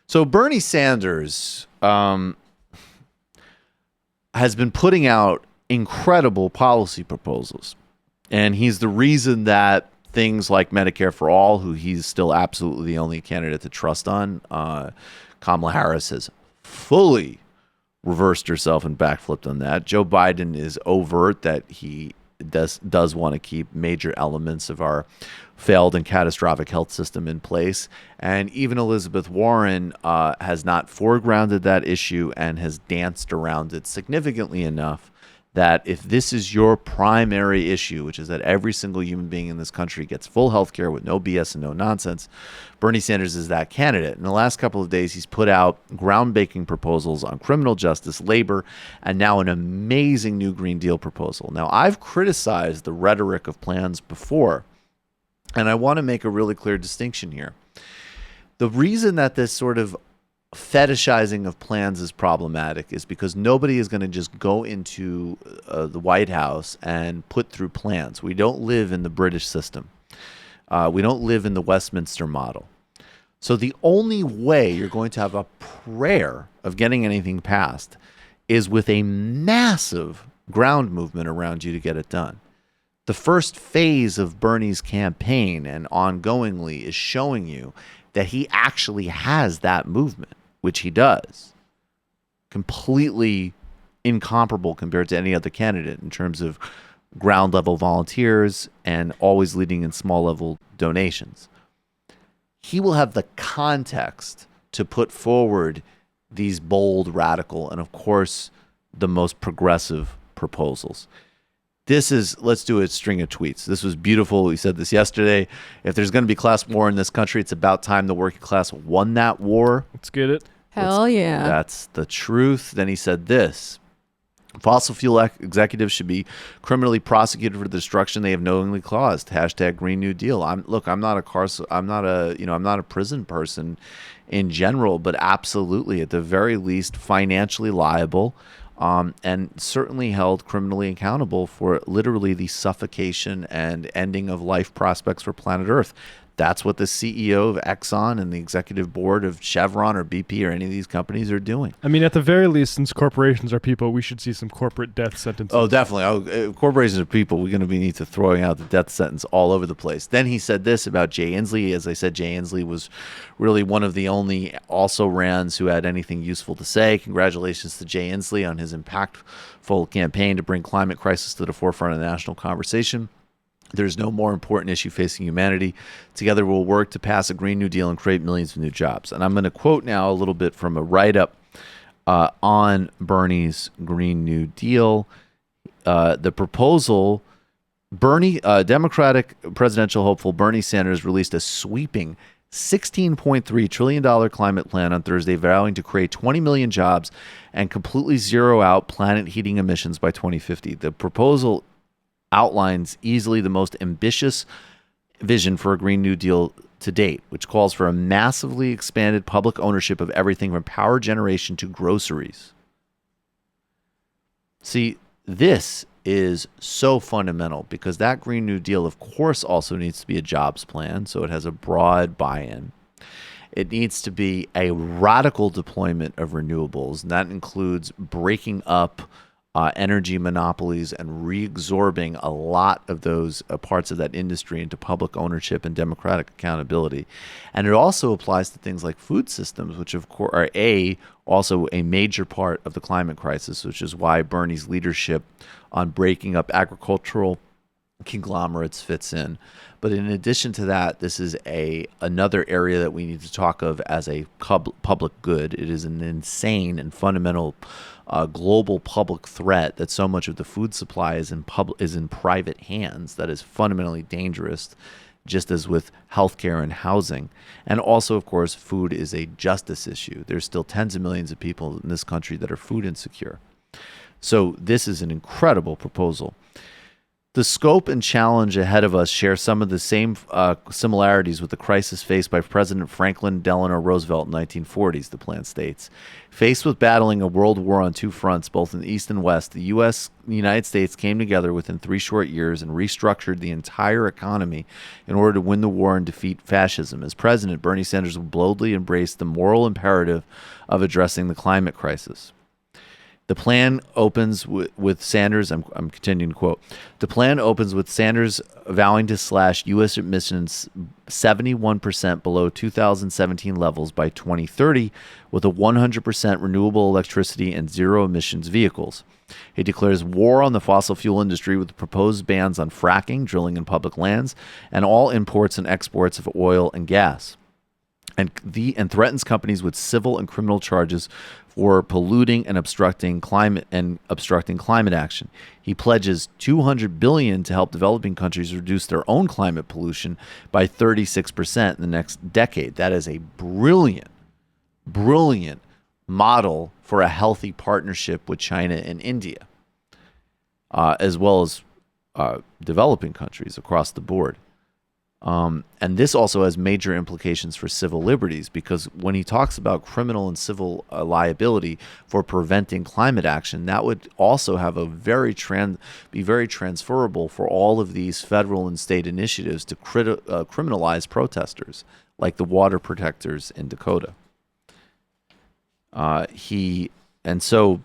So Bernie Sanders has been putting out incredible policy proposals. And he's the reason that things like Medicare for All, who he's still absolutely the only candidate to trust on, Kamala Harris has fully reversed herself and backflipped on that. Joe Biden is overt that he does want to keep major elements of our failed and catastrophic health system in place. And even Elizabeth Warren has not foregrounded that issue and has danced around it significantly enough that if this is your primary issue, which is that every single human being in this country gets full health care with no BS and no nonsense, Bernie Sanders is that candidate. In the last couple of days, he's put out groundbreaking proposals on criminal justice, labor, and now an amazing new Green Deal proposal. Now, I've criticized the rhetoric of plans before, and I want to make a really clear distinction here. The reason that this sort of fetishizing of plans is problematic is because nobody is going to just go into the White House and put through plans. We don't live in the British system. We don't live in the Westminster model. So the only way you're going to have a prayer of getting anything passed is with a massive ground movement around you to get it done. The first phase of Bernie's campaign and ongoingly is showing you that he actually has that movement, which he does. Completely incomparable compared to any other candidate in terms of ground level volunteers and always leading in small level donations. He will have the context to put forward these bold, radical, and of course, the most progressive proposals. This is, let's do a string of tweets. This was beautiful. We said this yesterday. If there's going to be class war in this country, it's about time the working class won that war. Let's get it. Hell yeah. That's the truth. Then he said this. Fossil fuel executives should be criminally prosecuted for the destruction they have knowingly caused. Hashtag Green New Deal. I'm not a prison person in general, but absolutely, at the very least, financially liable. And certainly held criminally accountable for literally the suffocation and ending of life prospects for planet Earth. That's what the CEO of Exxon and the executive board of Chevron or BP or any of these companies are doing. I mean, at the very least, since corporations are people, we should see some corporate death sentences. Oh, definitely. Corporations are people. We're going to need to throwing out the death sentence all over the place. Then he said this about Jay Inslee. As I said, Jay Inslee was really one of the only also-rans who had anything useful to say. Congratulations to Jay Inslee on his impactful campaign to bring climate crisis to the forefront of the national conversation. There's no more important issue facing humanity. Together we'll work to pass a Green New Deal and create millions of new jobs. And I'm going to quote now a little bit from a write-up on Bernie's Green New Deal. The proposal, Democratic presidential hopeful Bernie Sanders released a sweeping $16.3 trillion climate plan on Thursday, vowing to create 20 million jobs and completely zero out planet heating emissions by 2050. The proposal outlines easily the most ambitious vision for a Green New Deal to date, which calls for a massively expanded public ownership of everything from power generation to groceries. See, this is so fundamental because that Green New Deal, of course, also needs to be a jobs plan, so it has a broad buy-in. It needs to be a radical deployment of renewables, and that includes breaking up energy monopolies and reabsorbing a lot of those parts of that industry into public ownership and democratic accountability. And it also applies to things like food systems, which of course are also a major part of the climate crisis, which is why Bernie's leadership on breaking up agricultural conglomerates fits in. But in addition to that, this is another area that we need to talk of as a public good. It is an insane and fundamental global public threat that so much of the food supply is in private hands. That is fundamentally dangerous, just as with healthcare and housing. And also, of course, food is a justice issue. There's still tens of millions of people in this country that are food insecure. So this is an incredible proposal. The scope and challenge ahead of us share some of the same similarities with the crisis faced by President Franklin Delano Roosevelt in the 1940s, the plan states. Faced with battling a world war on two fronts, both in the East and West, the United States came together within 3 short years and restructured the entire economy in order to win the war and defeat fascism. As president, Bernie Sanders boldly embraced the moral imperative of addressing the climate crisis. The plan opens with Sanders, I'm continuing to quote, the plan opens with Sanders vowing to slash U.S. emissions 71% below 2017 levels by 2030 with a 100% renewable electricity and zero emissions vehicles. He declares war on the fossil fuel industry with proposed bans on fracking, drilling in public lands, and all imports and exports of oil and gas. And threatens companies with civil and criminal charges for polluting and obstructing climate action. He pledges $200 billion to help developing countries reduce their own climate pollution by 36% in the next decade. That is a brilliant model for a healthy partnership with China and India, as well as developing countries across the board. And this also has major implications for civil liberties, because when he talks about criminal and civil liability for preventing climate action, that would also have a be very transferable for all of these federal and state initiatives to criminalize protesters, like the water protectors in Dakota. And so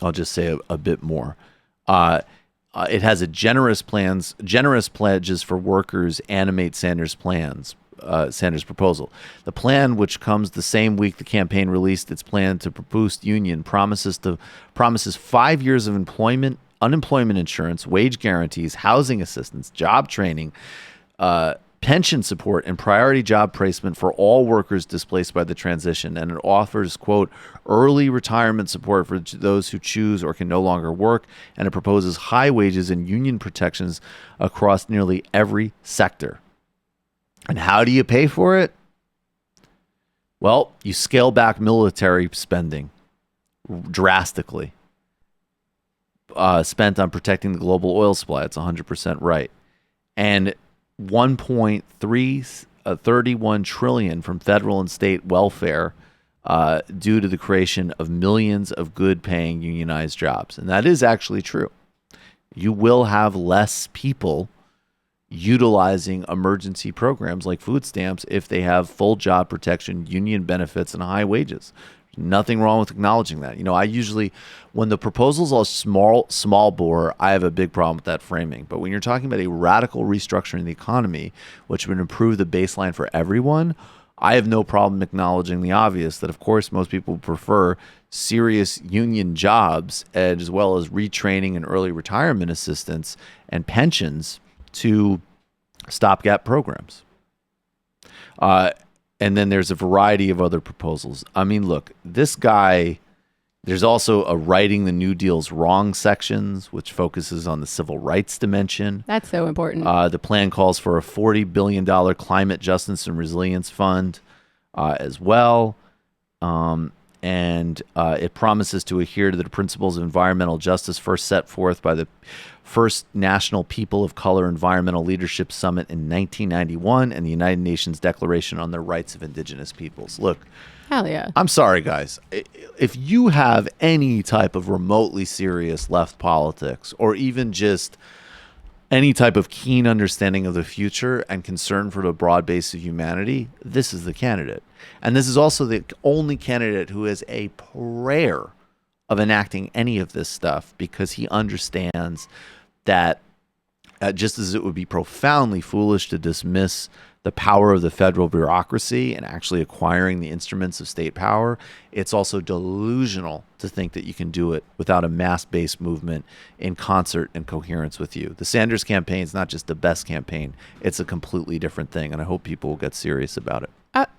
I'll just say a bit more. It has a generous pledges for workers animate Sanders' proposal. The plan, which comes the same week the campaign released its plan to boost union, promises 5 years of unemployment insurance, wage guarantees, housing assistance, job training, pension support, and priority job placement for all workers displaced by the transition. And it offers, quote, early retirement support for those who choose or can no longer work. And it proposes high wages and union protections across nearly every sector. And how do you pay for it? Well, you scale back military spending drastically. Spent on protecting the global oil supply. It's 100% right. And 1.331 trillion from federal and state welfare due to the creation of millions of good-paying unionized jobs. And that is actually true. You will have less people utilizing emergency programs like food stamps if they have full job protection, union benefits, and high wages. Nothing wrong with acknowledging that. I usually, when the proposals are small bore, I have a big problem with that framing. But when you're talking about a radical restructuring of the economy, which would improve the baseline for everyone, I have no problem acknowledging the obvious that, of course, most people prefer serious union jobs as well as retraining and early retirement assistance and pensions to stopgap programs. And then there's a variety of other proposals. I mean, look, this guy, there's also a Righting the New Deal's Wrong sections, which focuses on the civil rights dimension. That's so important. The plan calls for a $40 billion climate justice and resilience fund as well. And it promises to adhere to the principles of environmental justice first set forth by the first National People of Color Environmental Leadership Summit in 1991 and the United Nations Declaration on the Rights of Indigenous Peoples. Look, hell yeah. I'm sorry, guys. If you have any type of remotely serious left politics or even just any type of keen understanding of the future and concern for the broad base of humanity, this is the candidate. And this is also the only candidate who has a prayer of enacting any of this stuff, because he understands that just as it would be profoundly foolish to dismiss the power of the federal bureaucracy and actually acquiring the instruments of state power, it's also delusional to think that you can do it without a mass-based movement in concert and coherence with you. The Sanders campaign is not just the best campaign, it's a completely different thing, and I hope people will get serious about it.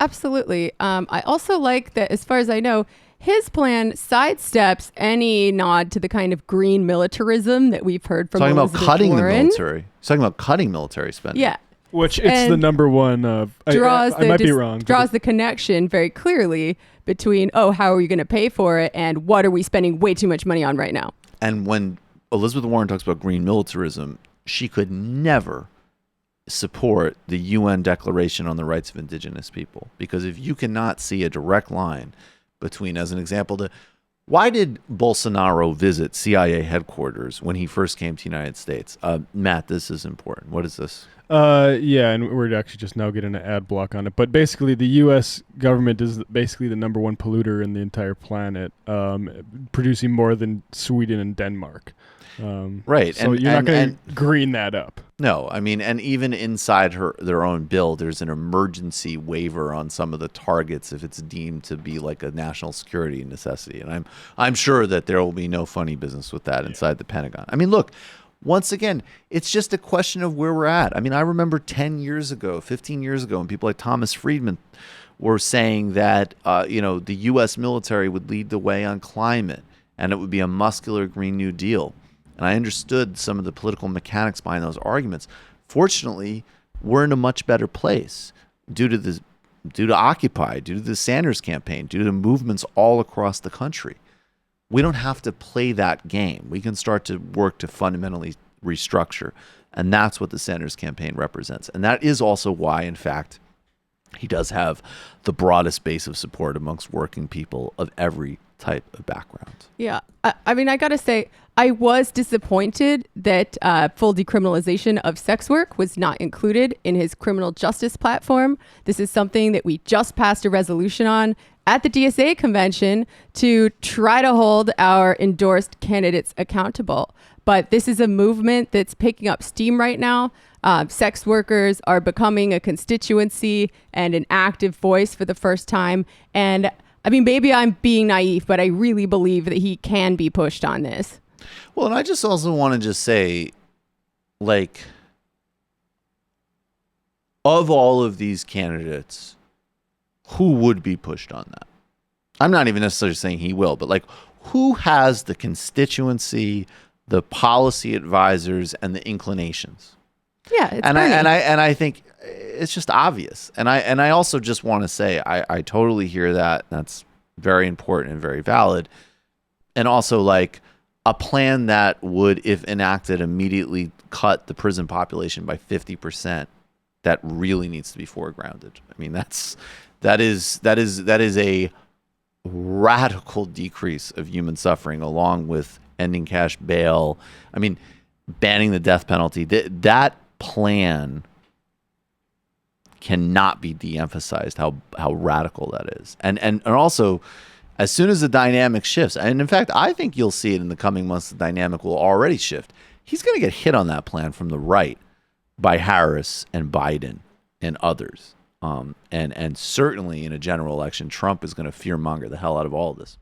Absolutely. I also like that, as far as I know, his plan sidesteps any nod to the kind of green militarism that we've heard from Elizabeth cutting Warren. the military. He's talking about cutting military spending. Yeah. Which it's the number one of. I might be wrong. Draws the connection very clearly between, how are you going to pay for it, and what are we spending way too much money on right now? And when Elizabeth Warren talks about green militarism, she could never support the UN Declaration on the Rights of Indigenous People. Because if you cannot see a direct line between, as an example, why did Bolsonaro visit CIA headquarters when he first came to the United States? Matt, this is important. What is this? Yeah, and we're actually just now getting an ad block on it. But basically, the U.S. government is basically the number one polluter in the entire planet, producing more than Sweden and Denmark. Right. So you're not going to green that up. No, I mean, and even inside their own bill, there's an emergency waiver on some of the targets if it's deemed to be like a national security necessity. And I'm sure that there will be no funny business with that inside the Pentagon. I mean, look, once again, it's just a question of where we're at. I mean, I remember 10 years ago, 15 years ago, when people like Thomas Friedman were saying that, the U.S. military would lead the way on climate and it would be a muscular Green New Deal. And I understood some of the political mechanics behind those arguments. Fortunately, we're in a much better place due to Occupy, due to the Sanders campaign, due to movements all across the country. We don't have to play that game. We can start to work to fundamentally restructure. And that's what the Sanders campaign represents. And that is also why, in fact, he does have the broadest base of support amongst working people of every type of background. Yeah. I mean, I got to say, I was disappointed that full decriminalization of sex work was not included in his criminal justice platform. This is something that we just passed a resolution on at the DSA convention to try to hold our endorsed candidates accountable. But this is a movement that's picking up steam right now. Sex workers are becoming a constituency and an active voice for the first time. And I mean, maybe I'm being naive, but I really believe that he can be pushed on this. Well, and I just also want to just say, like, of all of these candidates, who would be pushed on that? I'm not even necessarily saying he will, but like, who has the constituency, the policy advisors, and the inclinations? Yeah, it's and I think it's just obvious. And I also just want to say I totally hear that. That's very important and very valid. And also, like, a plan that would, if enacted, immediately cut the prison population by 50%, that really needs to be foregrounded. I mean, that is a radical decrease of human suffering, along with ending cash bail. I mean, banning the death penalty. That plan cannot be de-emphasized how radical that is. And also, as soon as the dynamic shifts, and in fact, I think you'll see it in the coming months, the dynamic will already shift. He's going to get hit on that plan from the right by Harris and Biden and others. And certainly in a general election, Trump is going to fearmonger the hell out of all of this.